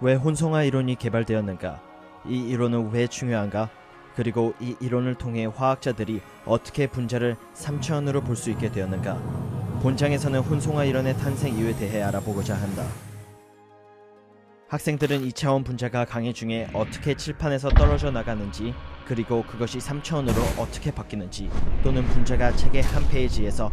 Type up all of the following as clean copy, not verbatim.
왜 혼성화 이론이 개발되었는가? 이 이론은 왜 중요한가? 그리고 이 이론을 통해 화학자들이 어떻게 분자를 3차원으로 볼 수 있게 되었는가? 본장에서는 혼성화 이론의 탄생 이유에 대해 알아보고자 한다. 학생들은 2차원 분자가 강의 중에 어떻게 칠판에서 떨어져 나가는지, 그리고 그것이 3차원으로 어떻게 바뀌는지, 또는 분자가 책의 한 페이지에서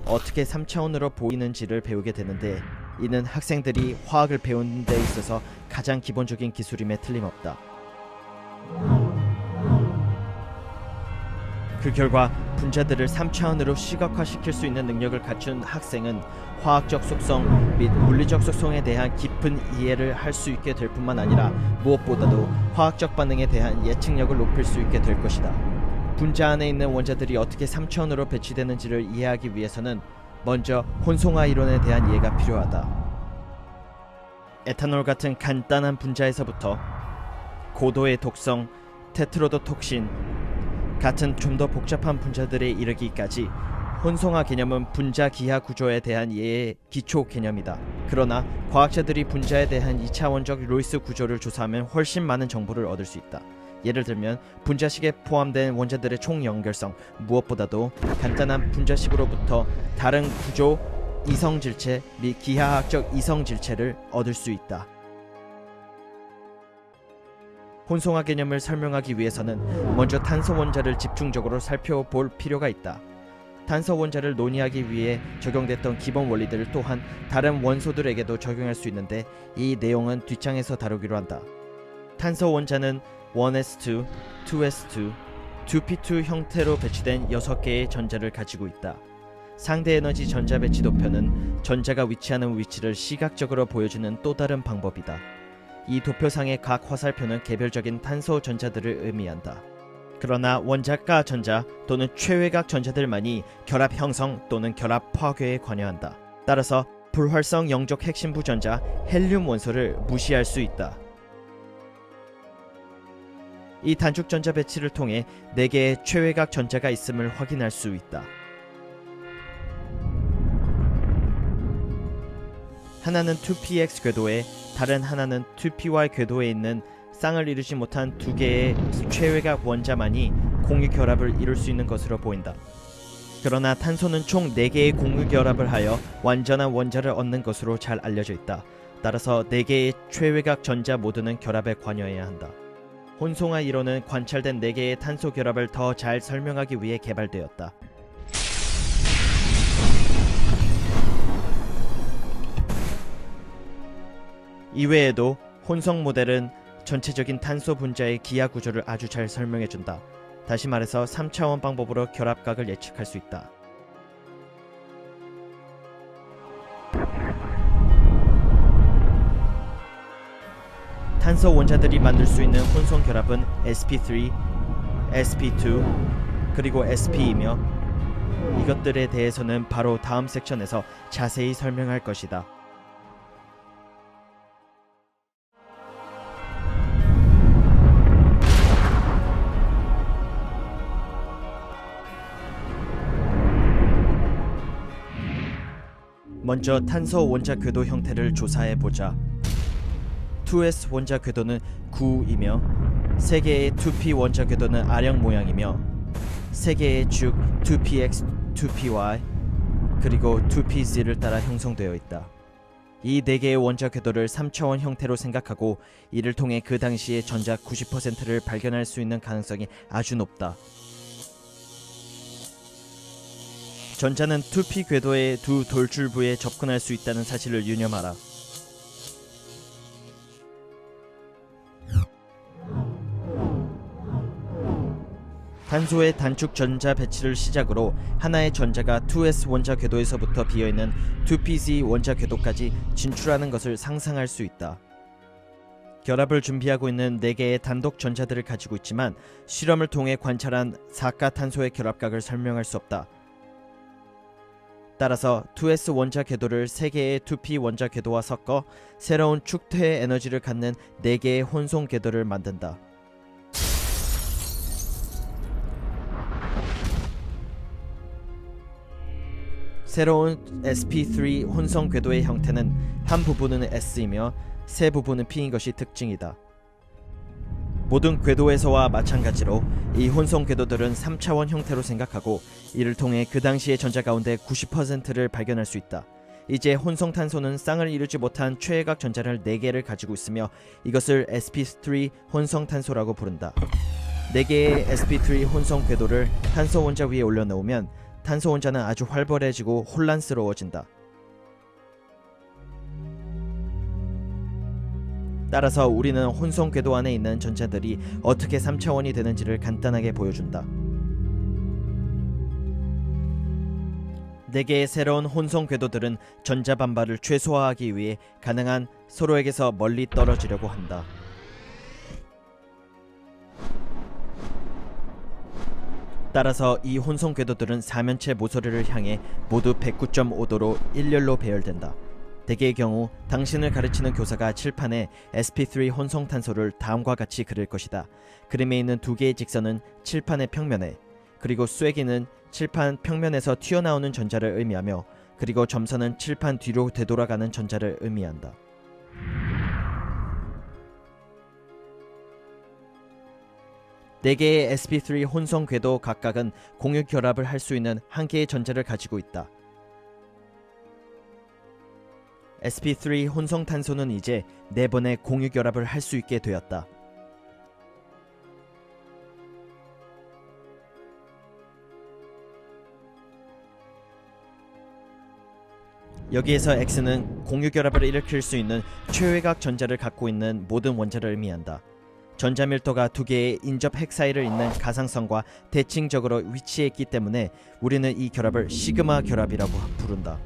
어떻게 3차원으로 보이는지를 배우게 되는데, 이는 학생들이 화학을 배우는 데 있어서 가장 기본적인 기술임에 틀림없다. 그 결과 분자들을 3차원으로 시각화시킬 수 있는 능력을 갖춘 학생은 화학적 속성 및 물리적 속성에 대한 깊은 이해를 할 수 있게 될 뿐만 아니라 무엇보다도 화학적 반응에 대한 예측력을 높일 수 있게 될 것이다. 분자 안에 있는 원자들이 어떻게 3차원으로 배치되는지를 이해하기 위해서는 먼저 혼성화 이론에 대한 이해가 필요하다. 에탄올 같은 간단한 분자에서부터 고도의 독성, 테트로도톡신 같은 좀 더 복잡한 분자들에 이르기까지 혼성화 개념은 분자 기하 구조에 대한 이해의 기초 개념이다. 그러나 과학자들이 분자에 대한 2차원적 로이스 구조를 조사하면 훨씬 많은 정보를 얻을 수 있다. 예를 들면 분자식에 포함된 원자들의 총 연결성, 무엇보다도 간단한 분자식으로부터 다른 구조 이성질체 및 기하학적 이성질체를 얻을 수 있다. 혼성화 개념을 설명하기 위해서는 먼저 탄소 원자를 집중적으로 살펴볼 필요가 있다. 탄소 원자를 논의하기 위해 적용됐던 기본 원리들 또한 다른 원소들에게도 적용할 수 있는데 이 내용은 뒷장에서 다루기로 한다. 탄소 원자는 1s2, 2s2, 2p2 형태로 배치된 6개의 전자를 가지고 있다. 상대 에너지 전자 배치 도표는 전자가 위치하는 위치를 시각적으로 보여주는 또 다른 방법이다. 이 도표상의 각 화살표는 개별적인 탄소 전자들을 의미한다. 그러나 원자가 전자 또는 최외각 전자들만이 결합 형성 또는 결합 파괴에 관여한다. 따라서 불활성 영적 핵심부 전자 헬륨 원소를 무시할 수 있다. 이 단축 전자 배치를 통해 4개의 최외각 전자가 있음을 확인할 수 있다. 하나는 2px 궤도에 다른 하나는 2py 궤도에 있는 쌍을 이루지 못한 2개의 최외각 원자만이 공유 결합을 이룰 수 있는 것으로 보인다. 그러나 탄소는 총 4개의 공유 결합을 하여 완전한 원자를 얻는 것으로 잘 알려져 있다. 따라서 4개의 최외각 전자 모두는 결합에 관여해야 한다. 혼성화 이론은 관찰된 4개의 탄소 결합을 더 잘 설명하기 위해 개발되었다. 이외에도 혼성 모델은 전체적인 탄소 분자의 기하 구조를 아주 잘 설명해준다. 다시 말해서 3차원 방법으로 결합각을 예측할 수 있다. 탄소 원자들이 만들 수 있는 혼성 결합은 sp3, sp2, 그리고 sp이며 이것들에 대해서는 바로 다음 섹션에서 자세히 설명할 것이다. 먼저 탄소 원자 궤도 형태를 조사해보자. 2s 원자 궤도는 9이며 3개의 2p 원자 궤도는 아령 모양이며 3개의 쭉 2px, 2py, 그리고 2pz를 따라 형성되어 있다. 이 4개의 원자 궤도를 3차원 형태로 생각하고 이를 통해 그 당시의 전자 90%를 발견할 수 있는 가능성이 아주 높다. 전자는 2p 궤도의 두 돌출부에 접근할 수 있다는 사실을 유념하라. 탄소의 단축 전자 배치를 시작으로 하나의 전자가 2s 원자 궤도에서부터 비어있는 2pz 원자 궤도까지 진출하는 것을 상상할 수 있다. 결합을 준비하고 있는 4개의 단독 전자들을 가지고 있지만 실험을 통해 관찰한 사가 탄소의 결합각을 설명할 수 없다. 따라서 2s 원자 궤도를 3개의 2p 원자 궤도와 섞어 새로운 축퇴 에너지를 갖는 4개의 혼성 궤도를 만든다. 새로운 sp3 혼성 궤도의 형태는 한 부분은 S이며 세 부분은 P인 것이 특징이다. 모든 궤도에서와 마찬가지로 이 혼성 궤도들은 3차원 형태로 생각하고 이를 통해 그 당시의 전자 가운데 90%를 발견할 수 있다. 이제 혼성 탄소는 쌍을 이루지 못한 최외곽 전자를 4개를 가지고 있으며 이것을 sp3 혼성 탄소라고 부른다. 4개의 sp3 혼성 궤도를 탄소 원자 위에 올려놓으면 탄소 원자는 아주 활발해지고 혼란스러워진다. 따라서 우리는 혼성 궤도 안에 있는 전자들이 어떻게 3차원이 되는지를 간단하게 보여준다. 4개의 새로운 혼성 궤도들은 전자 반발을 최소화하기 위해 가능한 서로에게서 멀리 떨어지려고 한다. 따라서 이 혼성 궤도들은 사면체 모서리를 향해 모두 109.5도로 일렬로 배열된다. 대개의 경우 당신을 가르치는 교사가 칠판에 sp3 혼성 탄소를 다음과 같이 그릴 것이다. 그림에 있는 2개의 직선은 칠판의 평면에, 그리고 쐐기는 칠판 평면에서 튀어나오는 전자를 의미하며, 그리고 점선은 칠판 뒤로 되돌아가는 전자를 의미한다. 네 개의 sp3 혼성 궤도 각각은 공유 결합을 할 수 있는 한 개의 전자를 가지고 있다. sp3 혼성 탄소는 이제 4번의 공유 결합을 할 수 있게 되었다. 여기에서 X는 공유 결합을 일으킬 수 있는 최외곽 전자를 갖고 있는 모든 원자를 의미한다. 전자 밀도가 2개의 인접 핵 사이를 잇는 가상성과 대칭적으로 위치해 있기 때문에 우리는 이 결합을 시그마 결합이라고 부른다.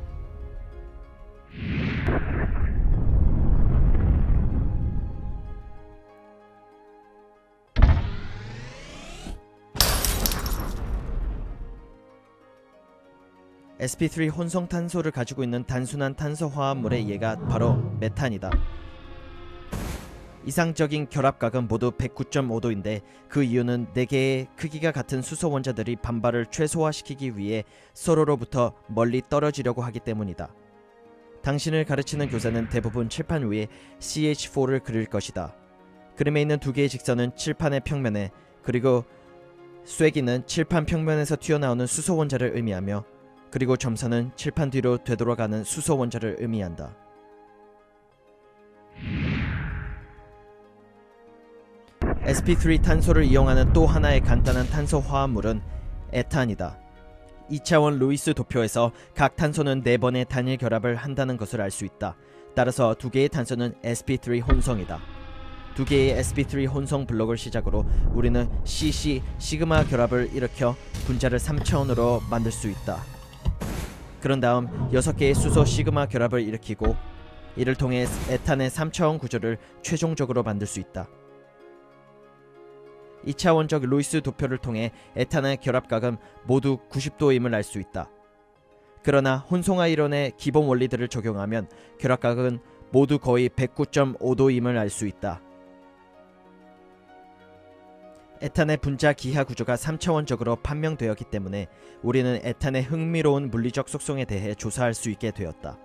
sp3 혼성 탄소를 가지고 있는 단순한 탄소 화합물의 예가 바로 메탄이다. 이상적인 결합각은 모두 109.5도인데 그 이유는 4개의 크기가 같은 수소 원자들이 반발을 최소화시키기 위해 서로로부터 멀리 떨어지려고 하기 때문이다. 당신을 가르치는 교사는 대부분 칠판 위에 CH4를 그릴 것이다. 그림에 있는 2개의 직선은 칠판의 평면에, 그리고 쐐기는 칠판 평면에서 튀어나오는 수소 원자를 의미하며, 그리고 점선은 칠판 뒤로 되돌아가는 수소 원자를 의미한다. sp3 탄소를 이용하는 또 하나의 간단한 탄소 화합물은 에탄이다. 2차원 루이스 도표에서 각 탄소는 4번의 단일 결합을 한다는 것을 알 수 있다. 따라서 2개의 탄소는 sp3 혼성이다. 2개의 sp3 혼성 블록을 시작으로 우리는 CC 시그마 결합을 일으켜 분자를 3차원으로 만들 수 있다. 그런 다음 6개의 수소 시그마 결합을 일으키고 이를 통해 에탄의 3차원 구조를 최종적으로 만들 수 있다. 2차원적 루이스 도표를 통해 에탄의 결합각은 모두 90도임을 알 수 있다. 그러나 혼성화 이론의 기본 원리들을 적용하면 결합각은 모두 거의 109.5도임을 알 수 있다. 에탄의 분자 기하 구조가 3차원적으로 판명되었기 때문에 우리는 에탄의 흥미로운 물리적 속성에 대해 조사할 수 있게 되었다.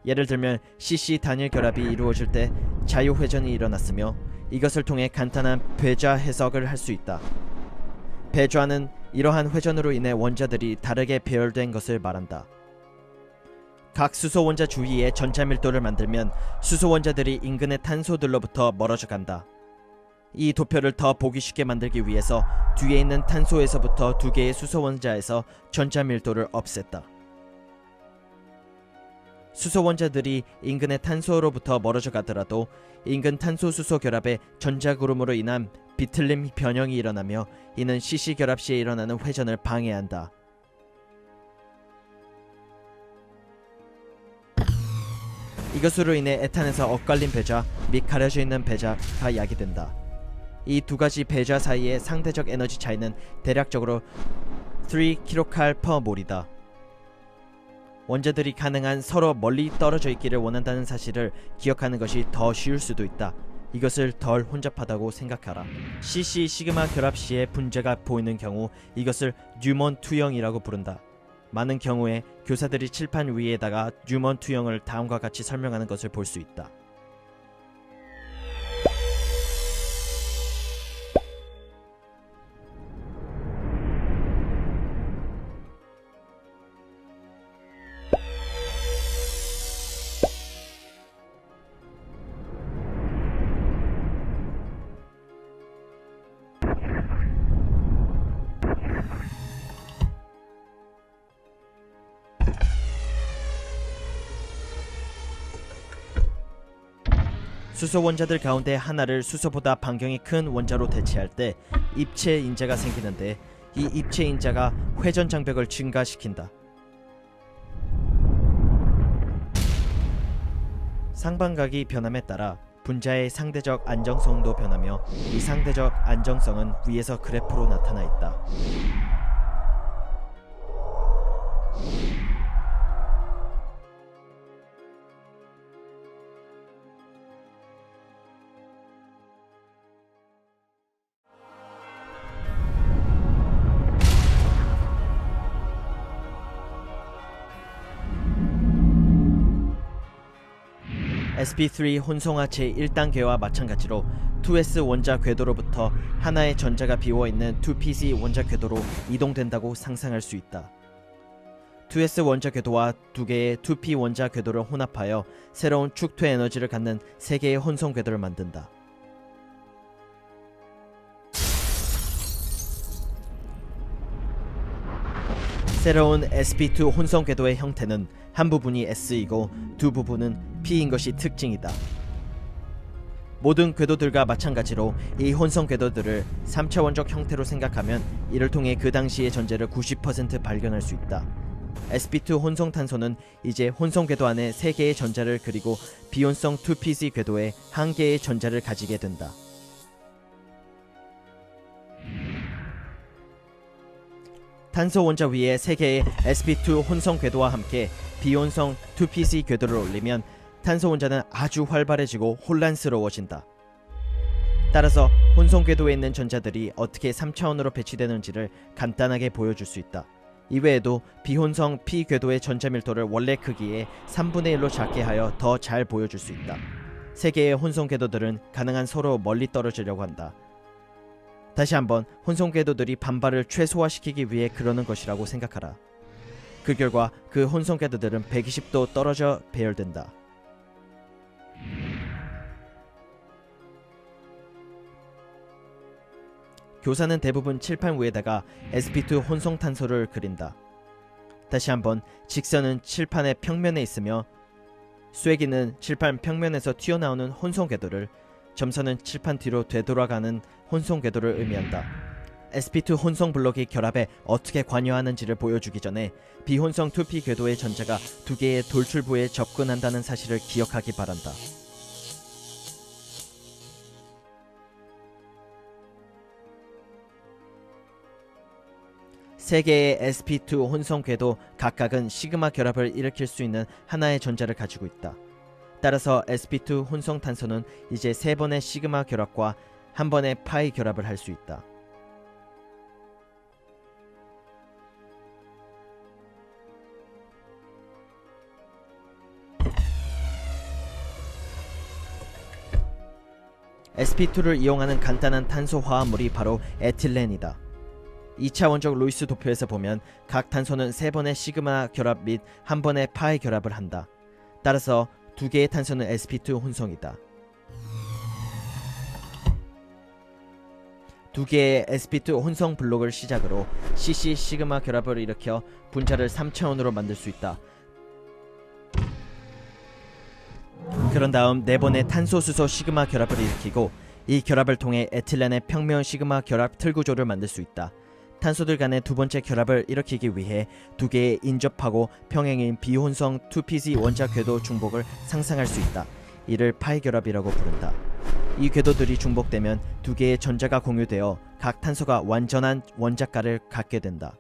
예를 들면 CC 단일 결합이 이루어질 때 자유회전이 일어났으며 이것을 통해 간단한 배좌 해석을 할 수 있다. 배좌는 이러한 회전으로 인해 원자들이 다르게 배열된 것을 말한다. 각 수소 원자 주위에 전자 밀도를 만들면 수소 원자들이 인근의 탄소들로부터 멀어져 간다. 이 도표를 더 보기 쉽게 만들기 위해서 뒤에 있는 탄소에서부터 2개의 수소 원자에서 전자 밀도를 없앴다. 수소 원자들이 인근의 탄소로부터 멀어져 가더라도 인근 탄소 수소 결합의 전자 구름으로 인한 비틀림 변형이 일어나며 이는 CC 결합 시에 일어나는 회전을 방해한다. 이것으로 인해 에탄에서 엇갈린 배좌 및 가려져 있는 배좌가 야기된다. 이 2가지 배좌 사이의 상대적 에너지 차이는 대략적으로 3kcal/몰이다. 원자들이 가능한 서로 멀리 떨어져 있기를 원한다는 사실을 기억하는 것이 더 쉬울 수도 있다. 이것을 덜 혼잡하다고 생각하라. CC 시그마 결합 시에 분자가 보이는 경우 이것을 뉴먼 투영이라고 부른다. 많은 경우에 교사들이 칠판 위에다가 뉴먼 투영을 다음과 같이 설명하는 것을 볼 수 있다. 수소 원자들 가운데 하나를 수소보다 반경이 큰 원자로 대체할 때 입체 인자가 생기는데 이 입체 인자가 회전 장벽을 증가시킨다. 상반각이 변함에 따라 분자의 상대적 안정성도 변하며 이 상대적 안정성은 위에서 그래프로 나타나 있다. sp3 혼성화체 1단계와 마찬가지로 2s 원자 궤도로부터 하나의 전자가 비워있는 2pc 원자 궤도로 이동된다고 상상할 수 있다. 2s 원자 궤도와 2개의 2p 원자 궤도를 혼합하여 새로운 축퇴 에너지를 갖는 3개의 혼성 궤도를 만든다. 새로운 sp2 혼성 궤도의 형태는 한 부분이 s이고 두 부분은 p인 것이 특징이다. 모든 궤도들과 마찬가지로 이 혼성 궤도들을 3차원적 형태로 생각하면 이를 통해 그 당시의 전제를 90% 발견할 수 있다. sp2 혼성 탄소는 이제 혼성 궤도 안에 3개의 전자를 그리고 비혼성 2pc 궤도에 1개의 전자를 가지게 된다. 탄소 원자 위에 3개의 sp2 혼성 궤도와 함께 비혼성 2pc 궤도를 올리면 탄소 원자는 아주 활발해지고 혼란스러워진다. 따라서 혼성 궤도에 있는 전자들이 어떻게 3차원으로 배치되는지를 간단하게 보여줄 수 있다. 이외에도 비혼성 p 궤도의 전자 밀도를 원래 크기의 3분의 1로 작게 하여 더 잘 보여줄 수 있다. 3개의 혼성 궤도들은 가능한 서로 멀리 떨어지려고 한다. 다시 한번 혼성 궤도들이 반발을 최소화시키기 위해 그러는 것이라고 생각하라. 그 결과 그 혼성 궤도들은 120도 떨어져 배열된다. 교사는 대부분 칠판 위에다가 sp2 혼성 탄소를 그린다. 다시 한번 직선은 칠판의 평면에 있으며 쐐기는 칠판 평면에서 튀어나오는 혼성 궤도를, 점선은 칠판 뒤로 되돌아가는 혼성 궤도를 의미한다. sp2 혼성 블록이 결합에 어떻게 관여하는지를 보여주기 전에 비혼성 2p 궤도의 전자가 2개의 돌출부에 접근한다는 사실을 기억하기 바란다. 세 개의 sp2 혼성 궤도 각각은 시그마 결합을 일으킬 수 있는 하나의 전자를 가지고 있다. 따라서 sp2 혼성 탄소는 이제 3번의 시그마 결합과 1번의 파이 결합을 할 수 있다. sp2를 이용하는 간단한 탄소 화합물이 바로 에틸렌이다. 2차원적 루이스 도표에서 보면 각 탄소는 3번의 시그마 결합 및 1번의 파이 결합을 한다. 따라서 2개의 탄소는 sp2 혼성이다. 2개의 sp2 혼성 블록을 시작으로 cc 시그마 결합을 일으켜 분자를 3차원으로 만들 수 있다. 그런 다음 4번의 탄소 수소 시그마 결합을 일으키고 이 결합을 통해 에틸렌의 평면 시그마 결합 틀 구조를 만들 수 있다. 탄소들 간의 두 번째 결합을 일으키기 위해 2개의 인접하고 평행인 비혼성 2pc 원자 궤도 중복을 상상할 수 있다. 이를 파이 결합이라고 부른다. 이 궤도들이 중복되면 2개의 전자가 공유되어 각 탄소가 완전한 원자가를 갖게 된다.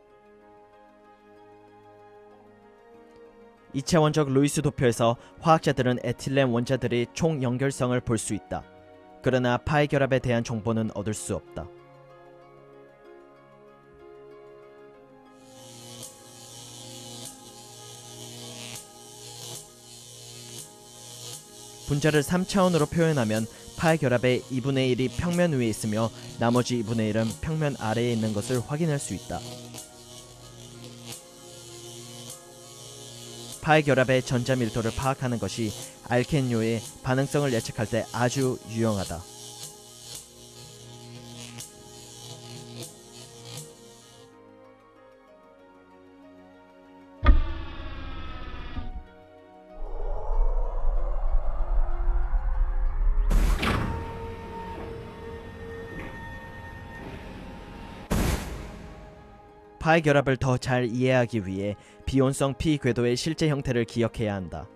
2차원적 루이스 도표에서 화학자들은 에틸렌 원자들의 총 연결성을 볼 수 있다. 그러나 파이 결합에 대한 정보는 얻을 수 없다. 분자를 3차원으로 표현하면 파이 결합의 2분의 1이 평면 위에 있으며 나머지 2분의 1은 평면 아래에 있는 것을 확인할 수 있다. 파이 결합의 전자 밀도를 파악하는 것이 알켄료의 반응성을 예측할 때 아주 유용하다. 파이 결합을 더 잘 이해하기 위해 비온성 P 궤도의 실제 형태를 기억해야 한다.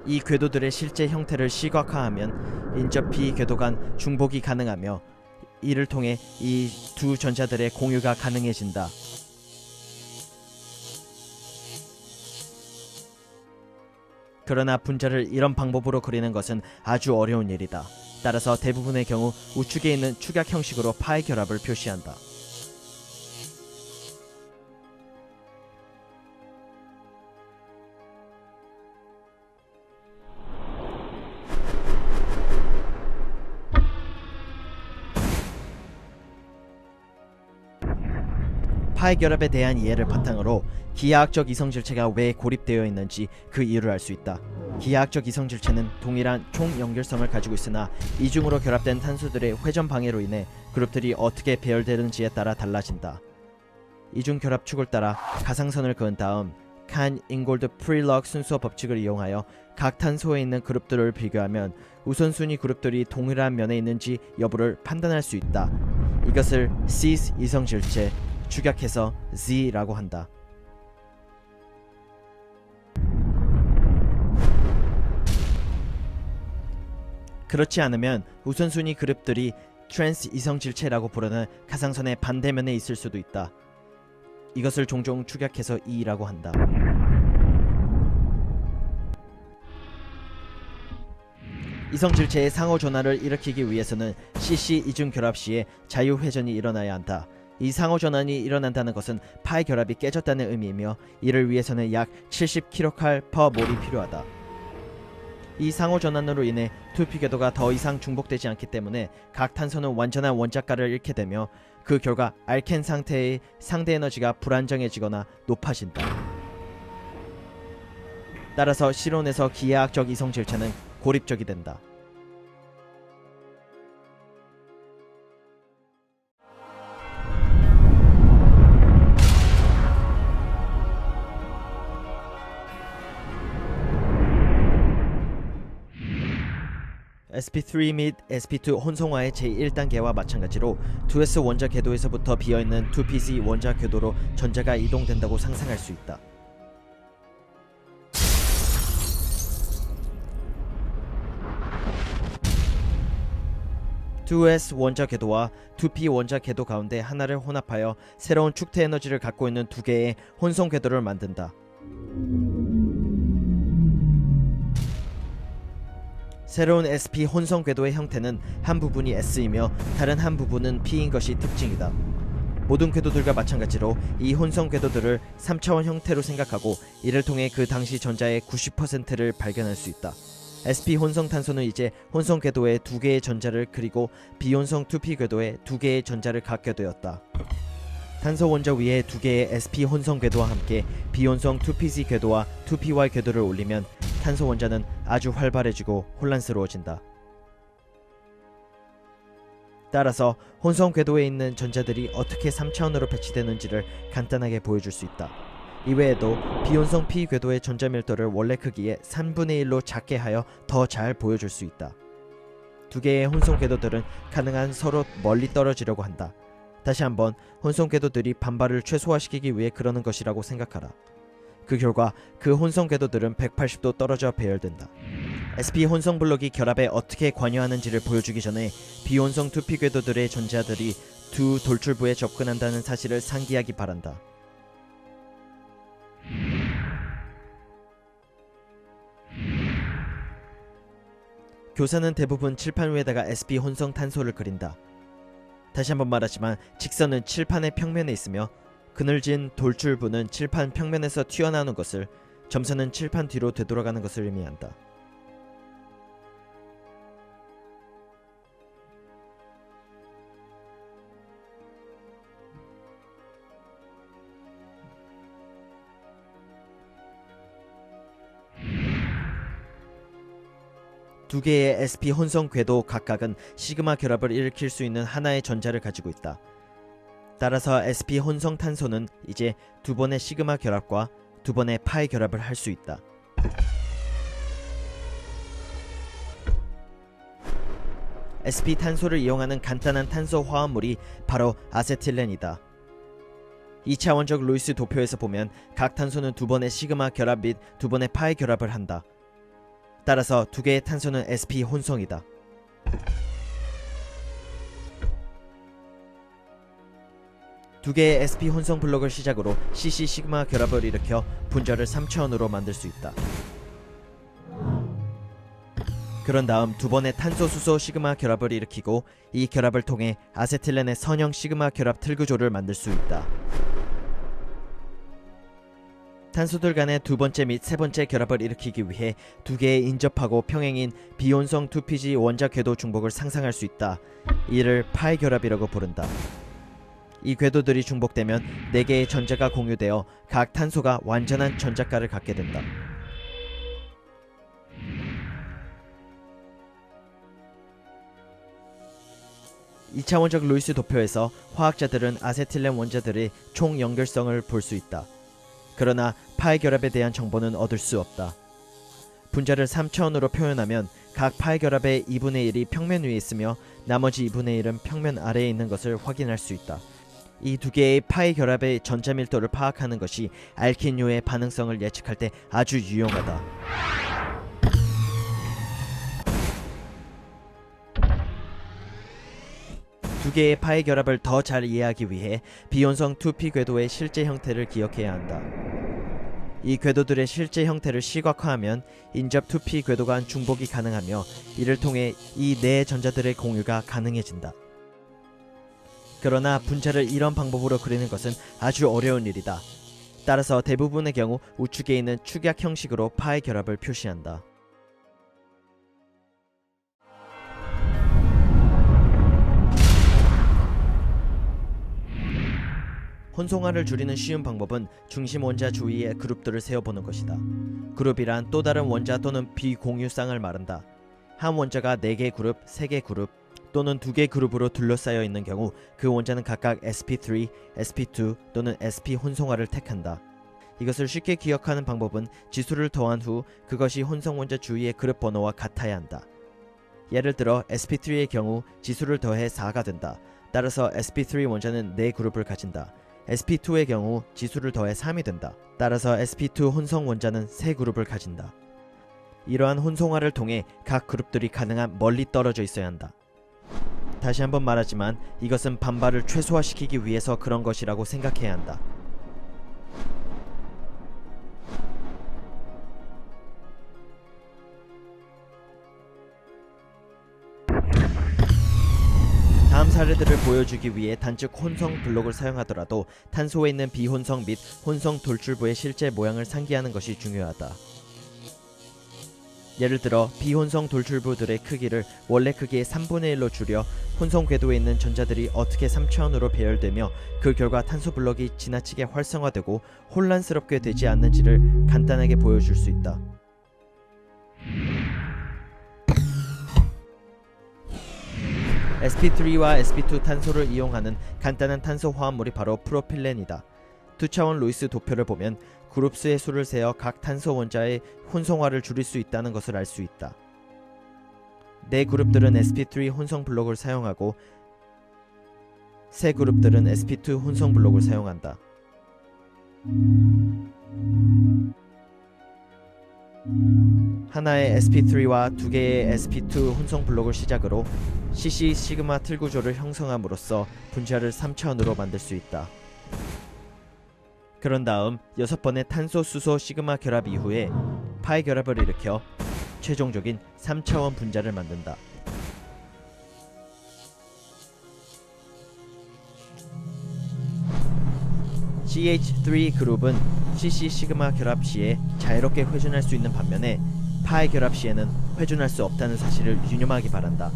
이 궤도들의 실제 형태를 시각화하면 인접 P 궤도 간 중복이 가능하며 이를 통해 이 두 전자들의 공유가 가능해진다. 그러나 분자를 이런 방법으로 그리는 것은 아주 어려운 일이다. 따라서 대부분의 경우 우측에 있는 축약 형식으로 파이 결합을 표시한다. 파이 결합에 대한 이해를 바탕으로 기하학적 이성질체가 왜 고립되어 있는지 그 이유를 알 수 있다. 기하학적 이성질체는 동일한 총 연결성을 가지고 있으나 이중으로 결합된 탄소들의 회전 방해로 인해 그룹들이 어떻게 배열되는지에 따라 달라진다. 이중 결합축을 따라 가상선을 그은 다음 칸 잉골드 프릴럭 순서 법칙을 이용하여 각 탄소에 있는 그룹들을 비교하면 우선순위 그룹들이 동일한 면에 있는지 여부를 판단할 수 있다. 이것을 cis 이성질체, 축약해서 Z라고 한다. 그렇지 않으면 우선순위 그룹들이 트랜스 이성질체라고 부르는 가상선의 반대면에 있을 수도 있다. 이것을 종종 축약해서 E라고 한다. 이성질체의 상호전환을 일으키기 위해서는 CC 이중 결합 시에 자유회전이 일어나야 한다. 이 상호전환이 일어난다는 것은 파이 결합이 깨졌다는 의미이며 이를 위해서는 약 70kcal/몰이 필요하다. 이 상호전환으로 인해 2p 궤도가 더 이상 중복되지 않기 때문에 각 탄소는 완전한 원자가를 잃게 되며 그 결과 알켄 상태의 상대 에너지가 불안정해지거나 높아진다. 따라서 실온에서 기하학적 이성질체는 고립적이 된다. sp3 및 sp2 혼성화의 제1단계와 마찬가지로 2s 원자 궤도에서부터 비어있는 2pc 원자 궤도로 전자가 이동된다고 상상할 수 있다. (2s) 원자 궤도와 2p 원자 궤도 가운데 하나를 혼합하여 새로운 축태 에너지를 갖고 있는 두 개의 혼성 궤도를 만든다. 새로운 sp 혼성 궤도의 형태는 한 부분이 s이며 다른 한 부분은 p인 것이 특징이다. 모든 궤도들과 마찬가지로 이 혼성 궤도들을 3차원 형태로 생각하고 이를 통해 그 당시 전자의 90%를 발견할 수 있다. sp 혼성 탄소는 이제 혼성 궤도에 두 개의 전자를 그리고 비혼성 2p 궤도에 두 개의 전자를 갖게 되었다. 탄소 원자 위에 두 개의 sp 혼성 궤도와 함께 비혼성 2pc 궤도와 2py 궤도를 올리면 탄소 원자는 아주 활발해지고 혼란스러워진다. 따라서 혼성 궤도에 있는 전자들이 어떻게 3차원으로 배치되는지를 간단하게 보여줄 수 있다. 이외에도 비혼성 p 궤도의 전자 밀도를 원래 크기의 3분의 1로 작게 하여 더 잘 보여줄 수 있다. 두 개의 혼성 궤도들은 가능한 서로 멀리 떨어지려고 한다. 다시 한번 혼성 궤도들이 반발을 최소화시키기 위해 그러는 것이라고 생각하라. 그 결과 그 혼성 궤도들은 180도 떨어져 배열된다. sp 혼성 블록이 결합에 어떻게 관여하는지를 보여주기 전에 비혼성 2p 궤도들의 전자들이 두 돌출부에 접근한다는 사실을 상기하기 바란다. 교사는 대부분 칠판 위에다가 sp 혼성 탄소를 그린다. 다시 한번 말하지만 직선은 칠판의 평면에 있으며 그늘진 돌출부는 칠판 평면에서 튀어나오는 것을, 점선은 칠판 뒤로 되돌아가는 것을 의미한다. 두 개의 sp 혼성 궤도 각각은 시그마 결합을 일으킬 수 있는 하나의 전자를 가지고 있다. 따라서 sp 혼성 탄소는 이제 두 번의 시그마 결합과 두 번의 파이 결합을 할 수 있다. sp 탄소를 이용하는 간단한 탄소 화합물이 바로 아세틸렌이다. 2차원적 루이스 도표에서 보면 각 탄소는 두 번의 시그마 결합 및 두 번의 파이 결합을 한다. 따라서 두 개의 탄소는 sp 혼성이다. 두 개의 sp 혼성 블록을 시작으로 cc 시그마 결합을 일으켜 분자를 3차원으로 만들 수 있다. 그런 다음 두 번의 탄소 수소 시그마 결합을 일으키고 이 결합을 통해 아세틸렌의 선형 시그마 결합 틀구조를 만들 수 있다. 탄소들 간의 두 번째 및 세 번째 결합을 일으키기 위해 두 개의 인접하고 평행인 비혼성 2pg 원자 궤도 중복을 상상할 수 있다. 이를 파이 결합이라고 부른다. 이 궤도들이 중복되면 4개의 전자가 공유되어 각 탄소가 완전한 전자가를 갖게 된다. (2차원적) 루이스 도표에서 화학자들은 아세틸렌 원자들의 총 연결성을 볼 수 있다. 그러나 파이 결합에 대한 정보는 얻을 수 없다. 분자를 3차원으로 표현하면 각 파이 결합의 2분의 1이 평면 위에 있으며 나머지 2분의 1은 평면 아래에 있는 것을 확인할 수 있다. 이 두 개의 파이 결합의 전자 밀도를 파악하는 것이 알킨류의 반응성을 예측할 때 아주 유용하다. 두 개의 파이 결합을 더 잘 이해하기 위해 비혼성 2p 궤도의 실제 형태를 기억해야 한다. 이 궤도들의 실제 형태를 시각화하면 인접 2p 궤도 간 중복이 가능하며 이를 통해 이 네 전자들의 공유가 가능해진다. 그러나 분자를 이런 방법으로 그리는 것은 아주 어려운 일이다. 따라서 대부분의 경우 우측에 있는 축약 형식으로 파이 결합을 표시한다. 혼성화를 줄이는 쉬운 방법은 중심 원자 주위에 그룹들을 세워보는 것이다. 그룹이란 또 다른 원자 또는 비공유쌍을 말한다. 한 원자가 4개 그룹, 3개 그룹 또는 2개 그룹으로 둘러싸여 있는 경우 그 원자는 각각 sp3, sp2 또는 sp 혼성화를 택한다. 이것을 쉽게 기억하는 방법은 지수를 더한 후 그것이 혼성 원자 주위의 그룹 번호와 같아야 한다. 예를 들어 sp3의 경우 지수를 더해 4가 된다. 따라서 sp3 원자는 4그룹을 가진다. sp2의 경우 지수를 더해 3이 된다. 따라서 sp2 혼성 원자는 3그룹을 가진다. 이러한 혼성화를 통해 각 그룹들이 가능한 멀리 떨어져 있어야 한다. 다시 한번 말하지만 이것은 반발을 최소화시키기 위해서 그런 것이라고 생각해야 한다. 다음 사례들을 보여주기 위해 단즉 혼성 블록을 사용하더라도 탄소에 있는 비혼성 및 혼성 돌출부의 실제 모양을 상기하는 것이 중요하다. 예를 들어 비혼성 돌출부들의 크기를 원래 크기의 3분의 1로 줄여 혼성 궤도에 있는 전자들이 어떻게 3차원으로 배열되며 그 결과 탄소 블록이 지나치게 활성화되고 혼란스럽게 되지 않는지를 간단하게 보여줄 수 있다. sp3와 sp2 탄소를 이용하는 간단한 탄소 화합물이 바로 프로필렌이다. 2차원 루이스 도표를 보면 그룹 수의 수를 세어 각 탄소 원자의 혼성화를 줄일 수 있다는 것을 알 수 있다. 네 그룹들은 sp3 혼성 블록을 사용하고 세 그룹들은 sp2 혼성 블록을 사용한다. 하나의 sp3와 두 개의 sp2 혼성 블록을 시작으로 cc 시그마 틀 구조를 형성함으로써 분자를 3차원으로 만들 수 있다. 그런 다음 6번의 탄소 수소 시그마 결합 이후에 파이 결합을 일으켜 최종적인 3차원 분자를 만든다. CH3 그룹은 CC 시그마 결합 시에 자유롭게 회전할 수 있는 반면에 파이 결합 시에는 회전할 수 없다는 사실을 유념하기 바란다.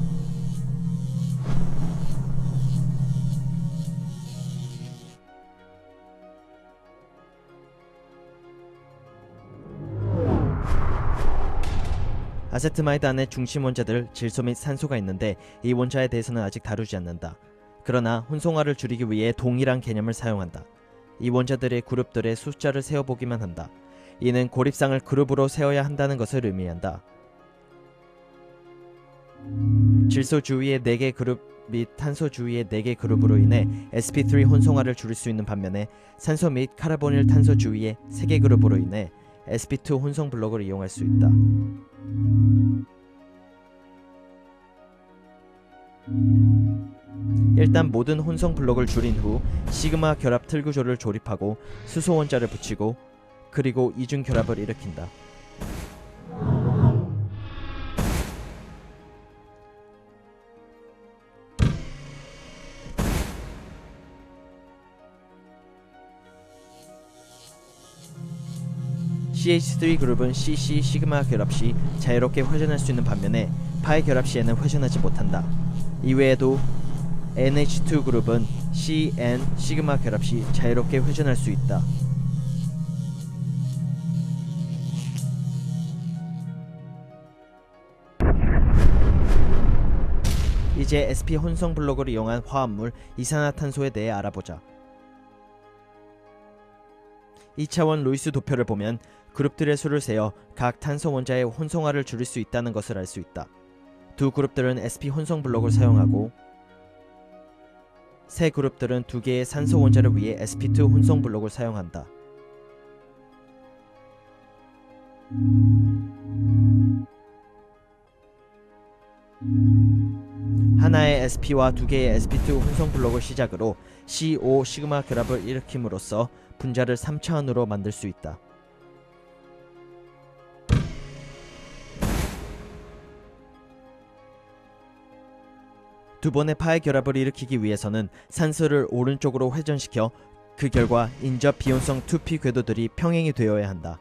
아세트마이드 안에 중심 원자들 질소 및 산소가 있는데 이 원자에 대해서는 아직 다루지 않는다. 그러나 혼성화를 줄이기 위해 동일한 개념을 사용한다. 이 원자들의 그룹들의 숫자를 세어보기만 한다. 이는 고립상을 그룹으로 세어야 한다는 것을 의미한다. 질소 주위의 4개 그룹 및 탄소 주위의 4개 그룹으로 인해 sp3 혼성화를 줄일 수 있는 반면에 산소 및 카르보닐 탄소 주위의 3개 그룹으로 인해 sp2 혼성 블록을 이용할 수 있다. 일단 모든 혼성 블록을 줄인 후 시그마 결합 틀 구조를 조립하고 수소 원자를 붙이고 그리고 이중 결합을 일으킨다. CH3 그룹은 CC 시그마 결합 시 자유롭게 회전할 수 있는 반면에 파이 결합 시에는 회전하지 못한다. 이외에도 NH2 그룹은 CN 시그마 결합 시 자유롭게 회전할 수 있다. 이제 sp 혼성 블록을 이용한 화합물 이산화탄소에 대해 알아보자. 2차원 루이스 도표를 보면 그룹들의 수를 세어 각 탄소 원자의 혼성화를 줄일 수 있다는 것을 알 수 있다. 두 그룹들은 sp 혼성 블록을 사용하고 세 그룹들은 2개의 산소 원자를 위해 sp2 혼성 블록을 사용한다. 하나의 sp와 2개의 sp2 혼성 블록을 시작으로 CO 시그마 결합을 일으킴으로써 분자를 3차원으로 만들 수 있다. 두 번의 파이 결합을 일으키기 위해서는 산소를 오른쪽으로 회전시켜 그 결과 인접 비온성 2p 궤도들이 평행이 되어야 한다.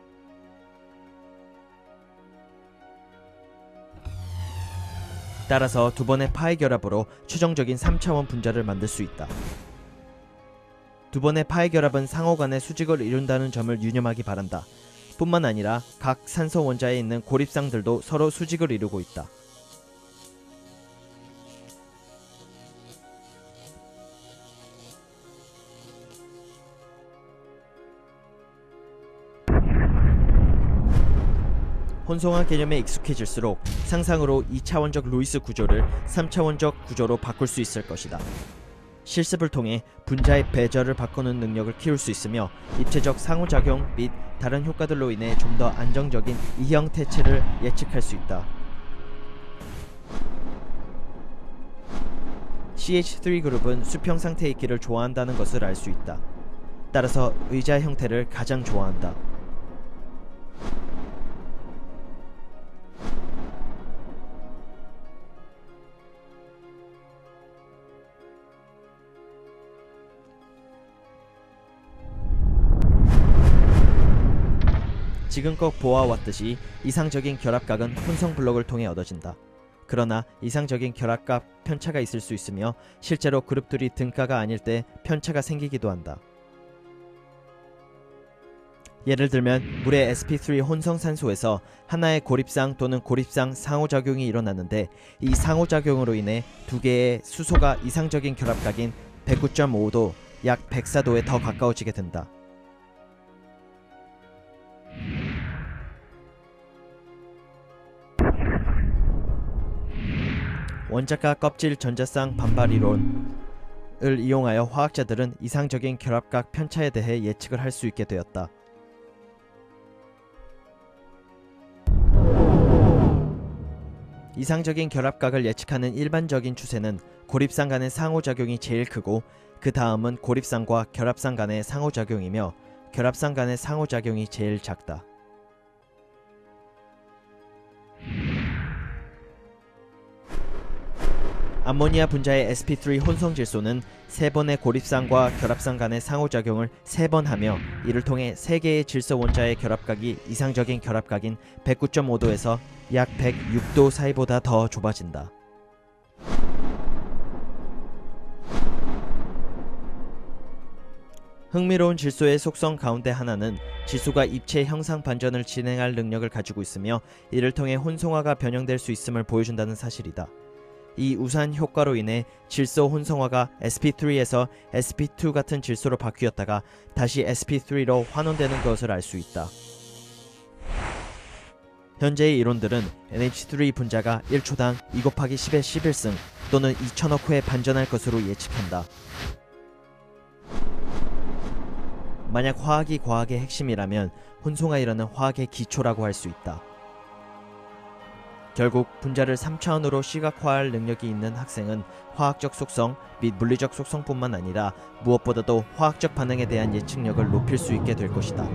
따라서 두 번의 파이 결합으로 최종적인 3차원 분자를 만들 수 있다. 두 번의 파이 결합은 상호 간의 수직을 이룬다는 점을 유념하기 바란다. 뿐만 아니라 각 산소 원자에 있는 고립상들도 서로 수직을 이루고 있다. 혼성화 개념에 익숙해질수록 상상으로 2차원적 루이스 구조를 3차원적 구조로 바꿀 수 있을 것이다. 실습을 통해 분자의 배절을 바꾸는 능력을 키울 수 있으며 입체적 상호작용 및 다른 효과들로 인해 좀 더 안정적인 이형 태체를 예측할 수 있다. CH3 그룹은 수평 상태에 있기를 좋아한다는 것을 알 수 있다. 따라서 의자 형태를 가장 좋아한다. 지금껏 보아왔듯이 이상적인 결합각은 혼성 블록을 통해 얻어진다. 그러나 이상적인 결합각 편차가 있을 수 있으며 실제로 그룹들이 등가가 아닐 때 편차가 생기기도 한다. 예를 들면 물의 sp3 혼성산소에서 하나의 고립상 또는 고립상 상호작용이 일어나는데 이 상호작용으로 인해 두 개의 수소가 이상적인 결합각인 109.5도 약 104도에 더 가까워지게 된다. 원자가 껍질 전자쌍 반발 이론을 이용하여 화학자들은 이상적인 결합각 편차에 대해 예측을 할 수 있게 되었다. 이상적인 결합각을 예측하는 일반적인 추세는 고립상 간의 상호작용이 제일 크고 그 다음은 고립상과 결합상 간의 상호작용이며 결합상 간의 상호작용이 제일 작다. 암모니아 분자의 sp3 혼성 질소는 3번의 고립상과 결합상 간의 상호작용을 3번 하며 이를 통해 3개의 질소 원자의 결합각이 이상적인 결합각인 109.5도에서 약 106도 사이보다 더 좁아진다. 흥미로운 질소의 속성 가운데 하나는 질소가 입체 형상 반전을 진행할 능력을 가지고 있으며 이를 통해 혼성화가 변형될 수 있음을 보여준다는 사실이다. 이 우산 효과로 인해 질소 혼성화가 sp3에서 sp2 같은 질소로 바뀌었다가 다시 sp3로 환원되는 것을 알 수 있다. 현재의 이론들은 NH3 분자가 1초당 2 곱하기 10의 11승 또는 2000억 회 반전할 것으로 예측한다. 만약 화학이 과학의 핵심이라면 혼성화이라는 화학의 기초라고 할 수 있다. 결국 분자를 3차원으로 시각화할 능력이 있는 학생은 화학적 속성 및 물리적 속성뿐만 아니라 무엇보다도 화학적 반응에 대한 예측력을 높일 수 있게 될 것이다.